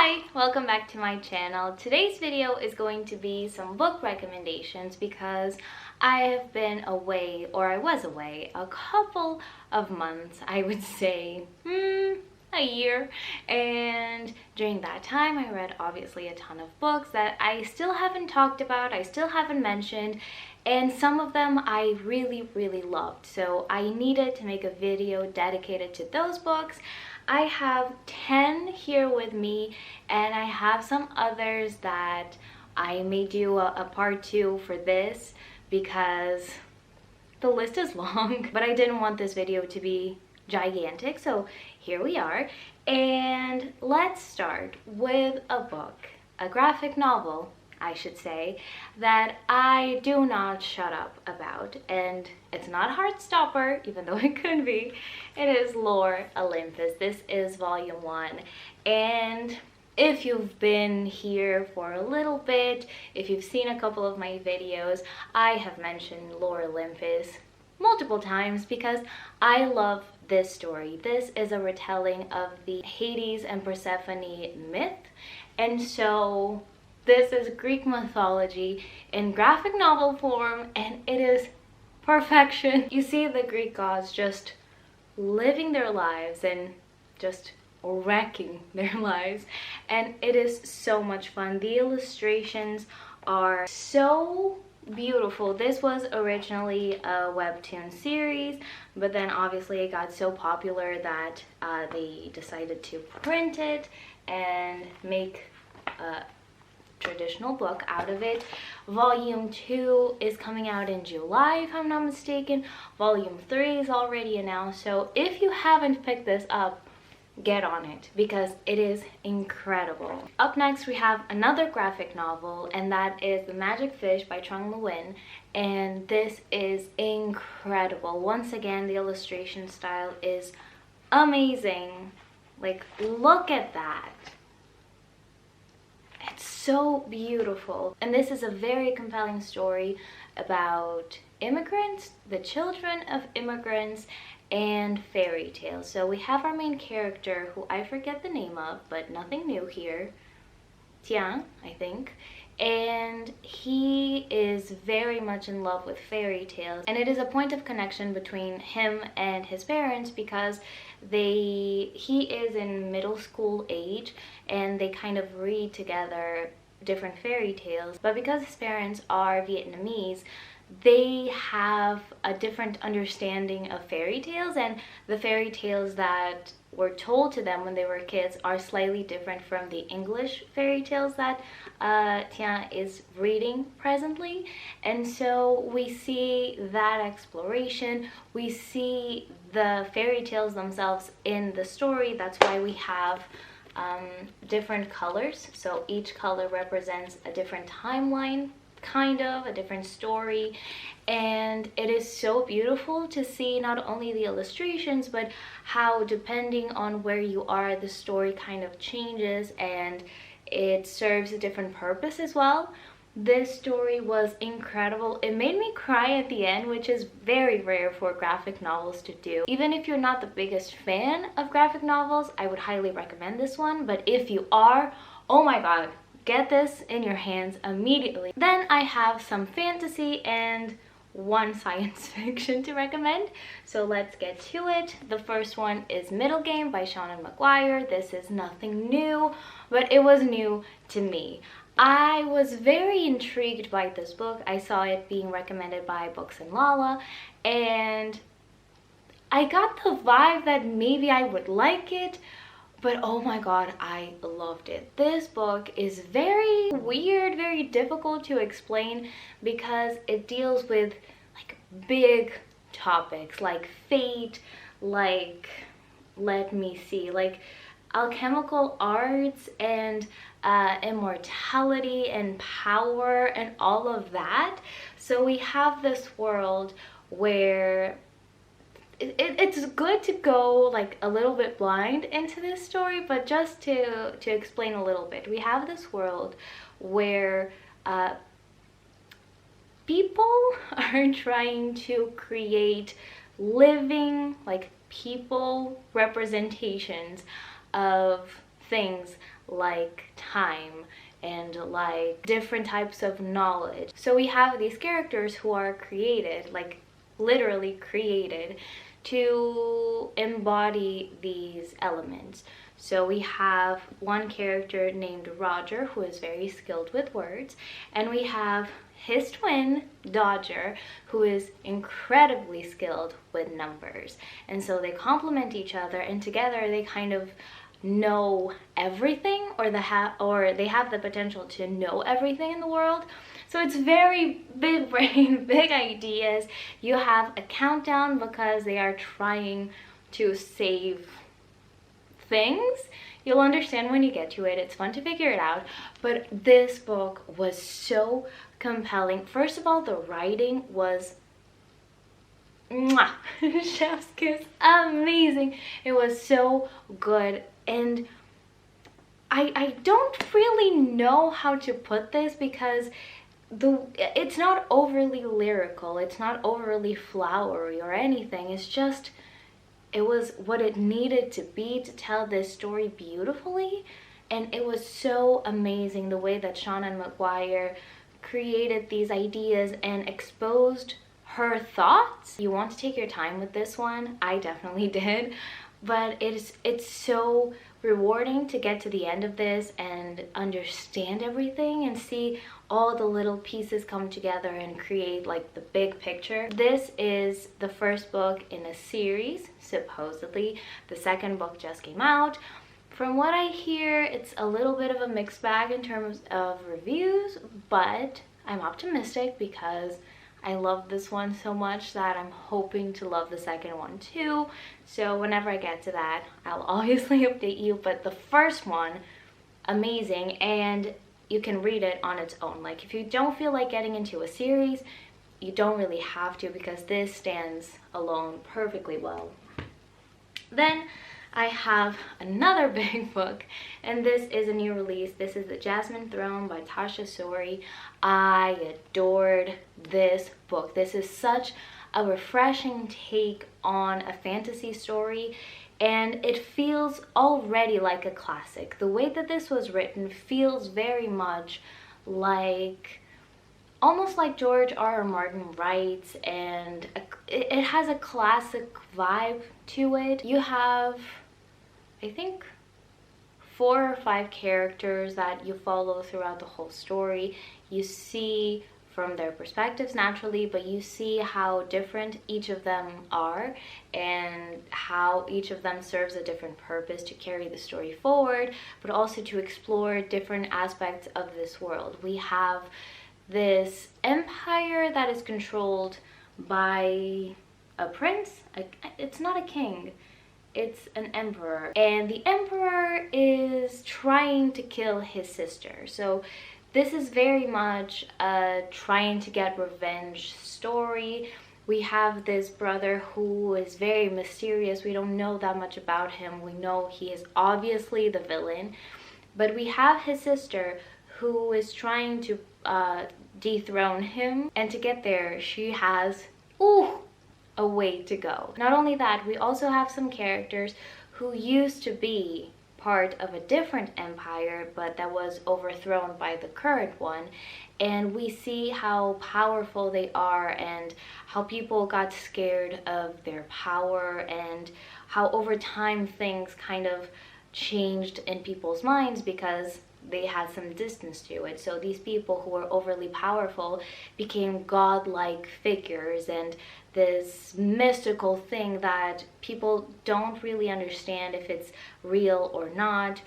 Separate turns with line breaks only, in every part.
Hi, welcome back to my channel. Today's video is going to be some book recommendations because I have been away, or I was away, a couple of months, I would say, a year. And during that time, I read obviously a ton of books that I still haven't talked about, I still haven't mentioned, and some of them I really loved. So I needed to make a video dedicated to those books. I have 10 here with me, and I have some others that I may do a part 2 for this because the list is long, but I didn't want this video to be gigantic, so here we are. And let's start with a book, a graphic novel, I should say, that I do not shut up about, and it's not Heartstopper, even though it could be. It is Lore Olympus. This is volume 1, and if you've been here for a little bit, if you've seen a couple of my videos, I have mentioned Lore Olympus multiple times because I love this story. This is a retelling of the Hades and Persephone myth, and so this is Greek mythology in graphic novel form, and it is perfection. You see the Greek gods just living their lives and just wrecking their lives, and it is so much fun. The illustrations are so beautiful. This was originally a webtoon series, but then obviously it got so popular that they decided to print it and make a traditional book out of it. Volume 2 is coming out in July, if I'm not mistaken. Volume 3 is already announced, so if you haven't picked this up, get on it because it is incredible. Up next we have another graphic novel, and that is The Magic Fish by Trung Le, and this is incredible. Once again, the illustration style is amazing. Like, look at that. It's so beautiful, and this is a very compelling story about immigrants, the children of immigrants, and fairy tales. So we have our main character, who I forget the name of, but nothing new here, Tian, I think, and he is very much in love with fairy tales, and it is a point of connection between him and his parents because he is in middle school age, and they kind of read together different fairy tales, but because his parents are Vietnamese, they have a different understanding of fairy tales, and the fairy tales that were told to them when they were kids are slightly different from the English fairy tales that Tian is reading presently. And so we see that exploration, we see the fairy tales themselves in the story. That's why we have different colors, so each color represents a different timeline, kind of a different story, and it is so beautiful to see not only the illustrations but how, depending on where you are, the story kind of changes and it serves a different purpose as well. This story was incredible. It made me cry at the end, which is very rare for graphic novels to do. Even if you're not the biggest fan of graphic novels, I would highly recommend this one, but if you are, oh my god, get this in your hands immediately. Then I have some fantasy and one science fiction to recommend, so let's get to it. The first one is Middle Game by Seanan McGuire. This is nothing new, but it was new to me. I was very intrigued by this book. I saw it being recommended by Books and Lala, and I got the vibe that maybe I would like it, but oh my god, I loved it. This book is very weird, very difficult to explain because it deals with like big topics like fate, like, let me see, like alchemical arts and immortality and power and all of that. So we have this world where it's good to go like a little bit blind into this story, but just to explain a little bit, we have this world where people are trying to create living, like, people representations of things like time and like different types of knowledge. So we have these characters who are created, like literally created, to embody these elements. So we have one character named Roger who is very skilled with words, and we have his twin, Dodger, who is incredibly skilled with numbers. And so they complement each other, and together they kind of know everything, or they have the potential to know everything in the world. So it's very big brain, big ideas. You have a countdown because they are trying to save things. You'll understand when you get to it. It's fun to figure it out. But this book was so compelling. First of all, the writing was mwah, chef's kiss, amazing. It was so good. And I don't really know how to put this, because it's not overly lyrical, it's not overly flowery or anything. It's just, it was what it needed to be to tell this story beautifully. And it was so amazing the way that Seanan McGuire created these ideas and exposed her thoughts. You want to take your time with this one. I definitely did. But it's so rewarding to get to the end of this and understand everything and see all the little pieces come together and create like the big picture. This is the first book in a series, supposedly. The second book just came out. From what I hear, it's a little bit of a mixed bag in terms of reviews, but I'm optimistic because I love this one so much that I'm hoping to love the second one too. So whenever I get to that, I'll obviously update you. But the first one, amazing, and you can read it on its own. Like if you don't feel like getting into a series, you don't really have to, because this stands alone perfectly well. Then I have another big book, and this is a new release. This is The Jasmine Throne by Tasha Sori. I adored this book. This is such a refreshing take on a fantasy story, and it feels already like a classic. The way that this was written feels very much like, almost like George R.R. Martin writes, and it has a classic vibe to it. You have, I think, 4 or 5 characters that you follow throughout the whole story. You see from their perspectives naturally, but you see how different each of them are and how each of them serves a different purpose to carry the story forward, but also to explore different aspects of this world. We have this empire that is controlled by a prince. It's not a king. It's an emperor, and the emperor is trying to kill his sister. So this is very much a trying to get revenge story. We have this brother who is very mysterious. We don't know that much about him. We know he is obviously the villain, but we have his sister who is trying to dethrone him, and to get there she has a way to go. Not only that, we also have some characters who used to be part of a different empire, but that was overthrown by the current one, and we see how powerful they are and how people got scared of their power, and how over time things kind of changed in people's minds because they had some distance to it. So these people who were overly powerful became godlike figures, and this mystical thing that people don't really understand if it's real or not.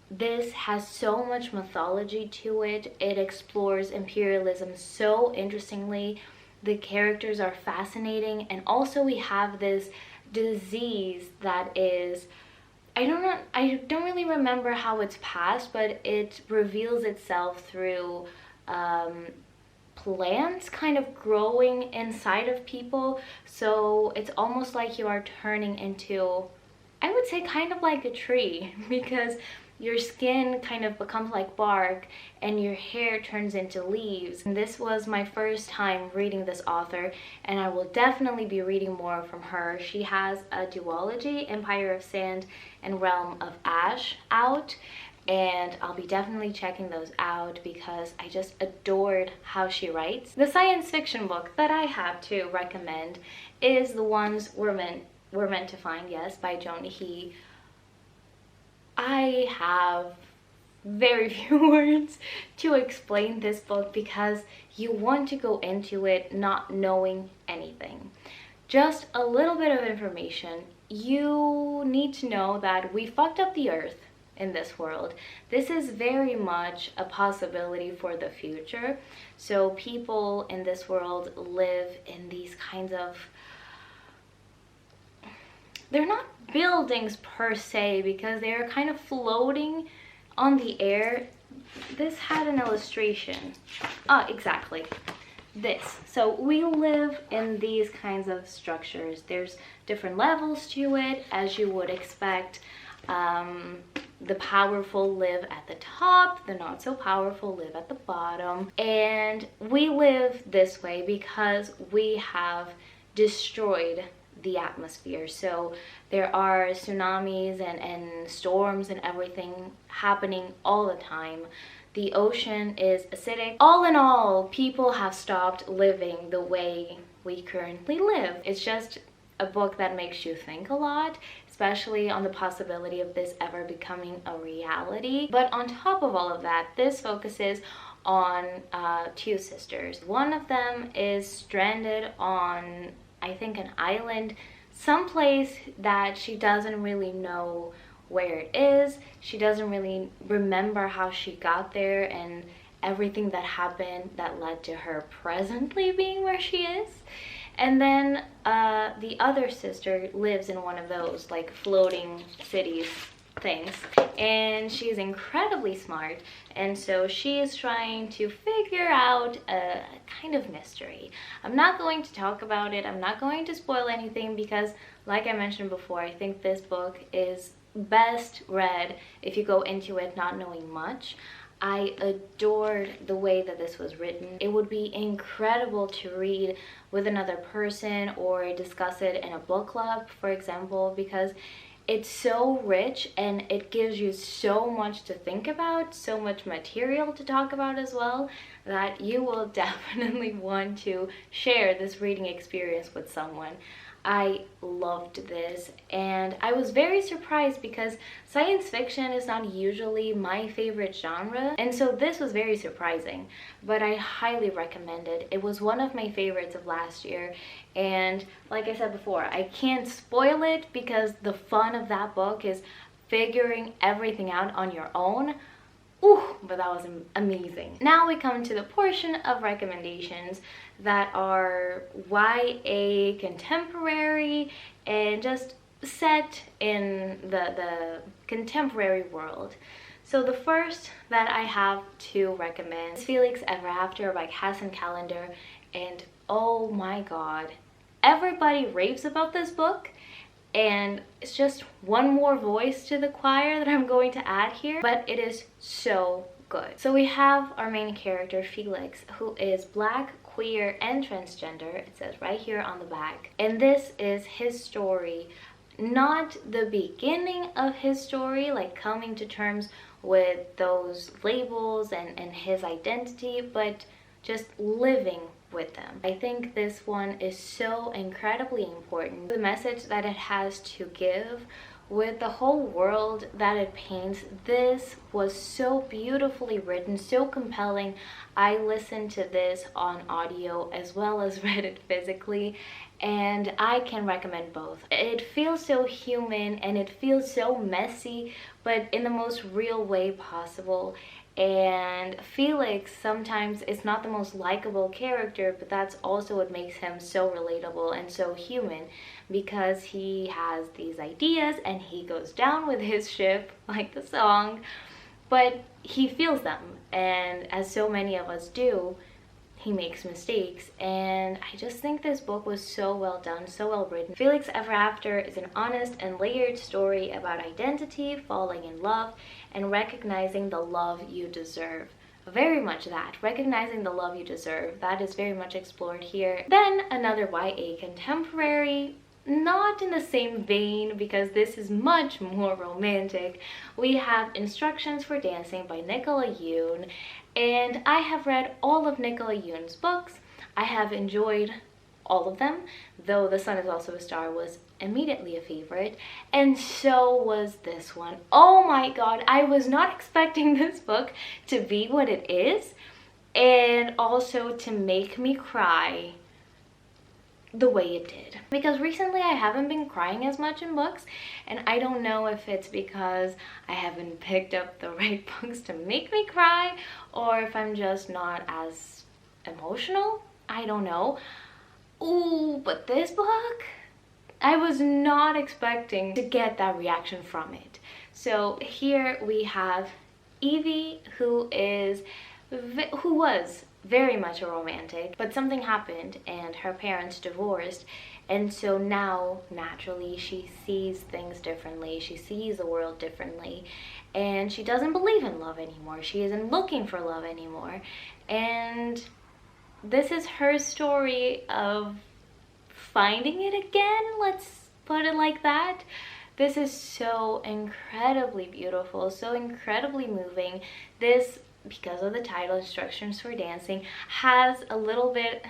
This has so much mythology to it. It explores imperialism so interestingly. The characters are fascinating, and also we have this disease that is, I don't really remember how it's passed, but it reveals itself through plants kind of growing inside of people. So it's almost like you are turning into, I would say, kind of like a tree, because your skin kind of becomes like bark and your hair turns into leaves. And this was my first time reading this author, and I will definitely be reading more from her. She has a duology, Empire of Sand and Realm of Ash, out, and I'll be definitely checking those out because I just adored how she writes. The science fiction book that I have to recommend is The Ones We're Meant to Find, yes, by Joan He. I have very few words to explain this book because you want to go into it not knowing anything. Just a little bit of information. You need to know that we fucked up the earth in this world. This is very much a possibility for the future. So people in this world live in these kinds of, they're not buildings per se because they're kind of floating on the air. This had an illustration. Exactly. This. So we live in these kinds of structures. There's different levels to it, as you would expect. The powerful live at the top, the not so powerful live at the bottom. And we live this way because we have destroyed the atmosphere. So there are tsunamis and storms and everything happening all the time. The ocean is acidic. All in all, people have stopped living the way we currently live. It's just a book that makes you think a lot, especially on the possibility of this ever becoming a reality. But on top of all of that, this focuses on two sisters. One of them is stranded on, I think, an island, someplace that she doesn't really know where it is. She doesn't really remember how she got there and everything that happened that led to her presently being where she is. And then the other sister lives in one of those like floating cities things, and she's incredibly smart, and so she is trying to figure out a kind of mystery. I'm not going to talk about it, I'm not going to spoil anything because, like I mentioned before, I think this book is best read if you go into it not knowing much. I adored the way that this was written. It would be incredible to read with another person or discuss it in a book club, for example, because it's so rich and it gives you so much to think about, so much material to talk about as well, that you will definitely want to share this reading experience with someone. I loved this, and I was very surprised because science fiction is not usually my favorite genre, and so this was very surprising, but I highly recommend it. It was one of my favorites of last year, and like I said before, I can't spoil it because the fun of that book is figuring everything out on your own. Ooh, but that was amazing. Now we come to the portion of recommendations that are YA contemporary and just set in the contemporary world. So the first that I have to recommend is Felix Ever After by Cass Calendar, and oh my god, everybody raves about this book. And it's just one more voice to the choir that I'm going to add here, but it is so good. So we have our main character, Felix, who is Black, queer, and transgender. It says right here on the back. And this is his story, not the beginning of his story, like coming to terms with those labels and his identity, but just living with them. I think this one is so incredibly important. The message that it has to give with the whole world that it paints, this was so beautifully written, so compelling. I listened to this on audio as well as read it physically, and I can recommend both. It feels so human and it feels so messy, but in the most real way possible. And Felix sometimes is not the most likable character, but that's also what makes him so relatable and so human, because he has these ideas and he goes down with his ship, like the song, but he feels them, and as so many of us do, he makes mistakes. And I just think this book was so well done, so well written. Felix Ever After is an honest and layered story about identity, falling in love, and recognizing the love you deserve. Very much that, recognizing the love you deserve, that is very much explored here. Then another YA contemporary not in the same vein because this is much more romantic. We have Instructions for Dancing by Nicola Yoon, and I have read all of Nicola Yoon's books. I have enjoyed all of them, though The Sun Is Also a Star was immediately a favorite, and so was this one. Oh my god, I was not expecting this book to be what it is, and also to make me cry the way it did. Because recently I haven't been crying as much in books, and I don't know if it's because I haven't picked up the right books to make me cry, or if I'm just not as emotional. I don't know. Ooh, but this book, I was not expecting to get that reaction from it. So here we have Evie, who was very much a romantic, but something happened and her parents divorced, and so now naturally she sees things differently, she sees the world differently, and she doesn't believe in love anymore. She isn't looking for love anymore, and this is her story of finding it again, let's put it like that. This is so incredibly beautiful, so incredibly moving. This, because of the title, Instructions for Dancing, has a lot of bit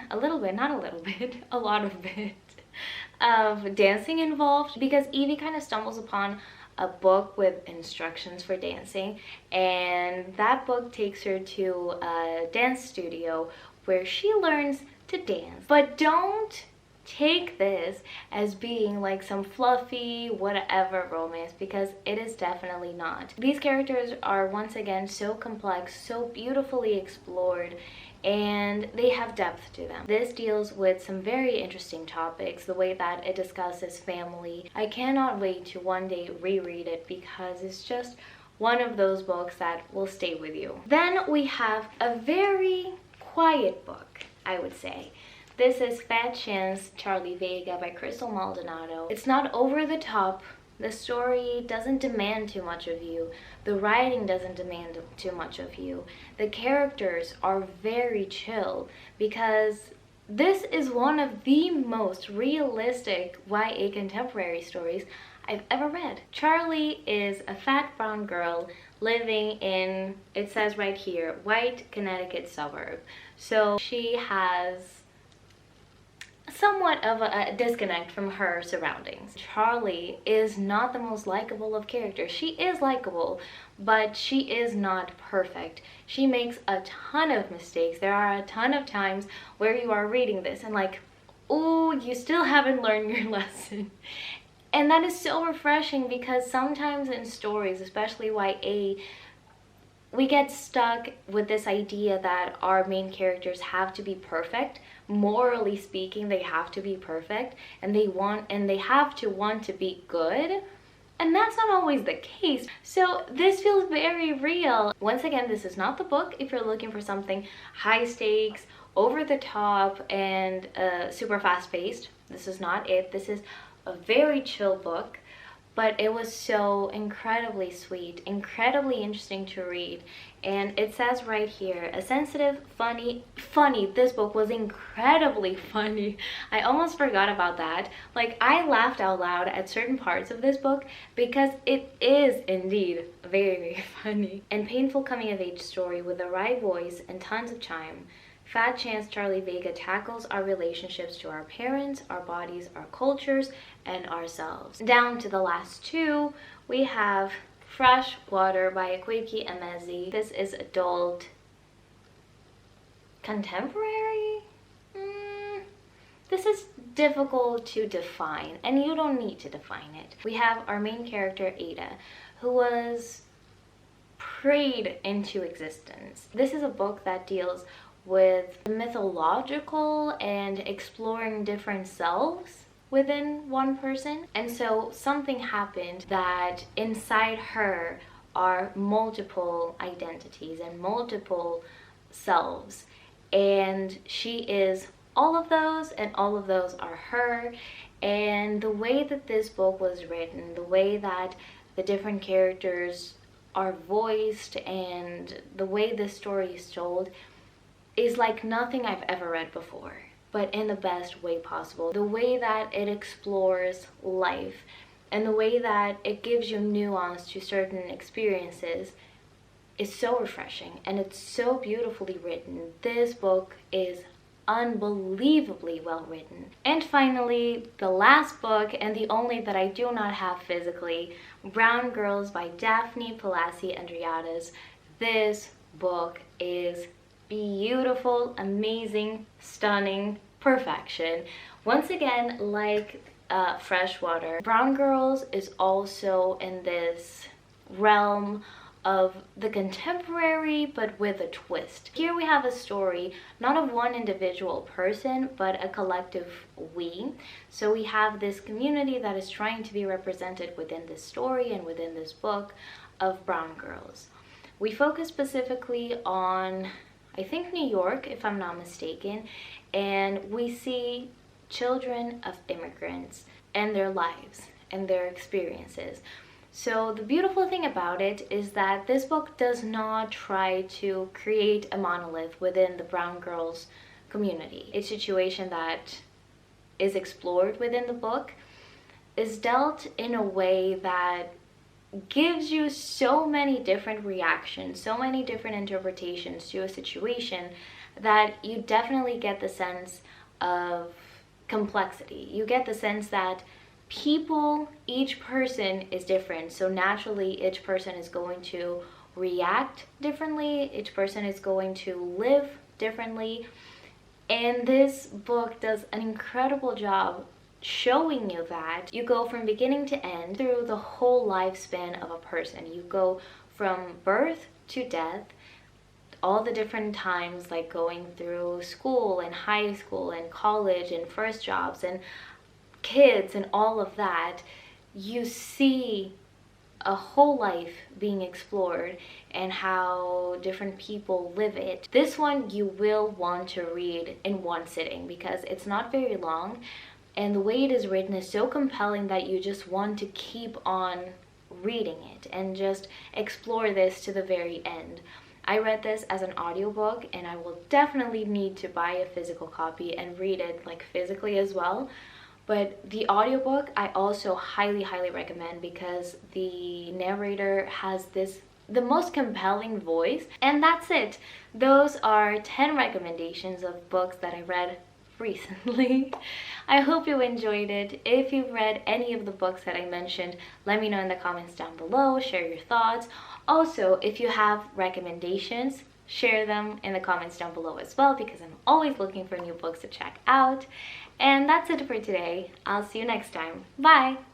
of dancing involved, because Evie kind of stumbles upon a book with instructions for dancing, and that book takes her to a dance studio where she learns to dance. But don't take this as being like some fluffy whatever romance, because it is definitely not. These characters are once again so complex, so beautifully explored, and they have depth to them. This deals with some very interesting topics, the way that it discusses family. I cannot wait to one day reread it because it's just one of those books that will stay with you. Then we have a very quiet book, I would say. This is Fat Chance Charlie Vega by Crystal Maldonado. It's not over the top. The story doesn't demand too much of you. The writing doesn't demand too much of you. The characters are very chill, because this is one of the most realistic YA contemporary stories I've ever read. Charlie is a fat brown girl living in, it says right here, white Connecticut suburb. So she has somewhat of a disconnect from her surroundings. Charlie is not the most likable of characters. She is likable, but she is not perfect. She makes a ton of mistakes. There are a ton of times where you are reading this and like, ooh, you still haven't learned your lesson. And that is so refreshing, because sometimes in stories, especially YA, we get stuck with this idea that our main characters have to be perfect. Morally speaking, they have to be perfect, and they have to want to be good. And that's not always the case. So this feels very real. Once again, this is not the book if you're looking for something high stakes, over the top, and super fast paced. This is not it. This is a very chill book, but it was so incredibly sweet, incredibly interesting to read. And it says right here, a sensitive, funny, this book was incredibly funny. I almost forgot about that. Like, I laughed out loud at certain parts of this book because it is indeed very, very funny. And painful coming-of-age story with a wry voice and tons of charm. Fat Chance Charlie Vega tackles our relationships to our parents, our bodies, our cultures, and ourselves. Down to the last two, we have Fresh Water by Akwaeke Emezi. This is adult contemporary? This is difficult to define, and you don't need to define it. We have our main character, Ada, who was prayed into existence. This is a book that deals with mythological and exploring different selves within one person. And so something happened that inside her are multiple identities and multiple selves, and she is all of those, and all of those are her. And the way that this book was written, the way that the different characters are voiced, and the way this story is told is like nothing I've ever read before. but in the best way possible. The way that it explores life and the way that it gives you nuance to certain experiences is so refreshing, and it's so beautifully written. This book is unbelievably well written. And finally, the last book, and the only that I do not have physically, Brown Girls by Daphne Palazzi Andreades. This book is beautiful, amazing, stunning, perfection. Once again, like Freshwater, Brown Girls is also in this realm of the contemporary, but with a twist. Here we have a story not of one individual person, but a collective we. So we have this community that is trying to be represented within this story and within this book of Brown Girls. We focus specifically on, I think, New York, if I'm not mistaken, and we see children of immigrants and their lives and their experiences. So the beautiful thing about it is that this book does not try to create a monolith within the Brown Girls community. Each situation that is explored within the book is dealt in a way that gives you so many different reactions, so many different interpretations to a situation, that you definitely get the sense of complexity. You get the sense that people, each person is different, so naturally each person is going to react differently, each person is going to live differently, and this book does an incredible job showing you that you go from beginning to end through the whole lifespan of a person. You go from birth to death, all the different times, like going through school and high school and college and first jobs and kids and all of that. You see a whole life being explored and how different people live it. This one you will want to read in one sitting because it's not very long, and the way it is written is so compelling that you just want to keep on reading it and just explore this to the very end. I read this as an audiobook, and I will definitely need to buy a physical copy and read it like physically as well. But the audiobook I also highly recommend because the narrator has the most compelling voice. And that's it. Those are 10 recommendations of books that I read recently. I hope you enjoyed it. If you've read any of the books that I mentioned, let me know in the comments down below. Share your thoughts. Also, if you have recommendations, share them in the comments down below as well, because I'm always looking for new books to check out. And that's it for today. I'll see you next time. Bye!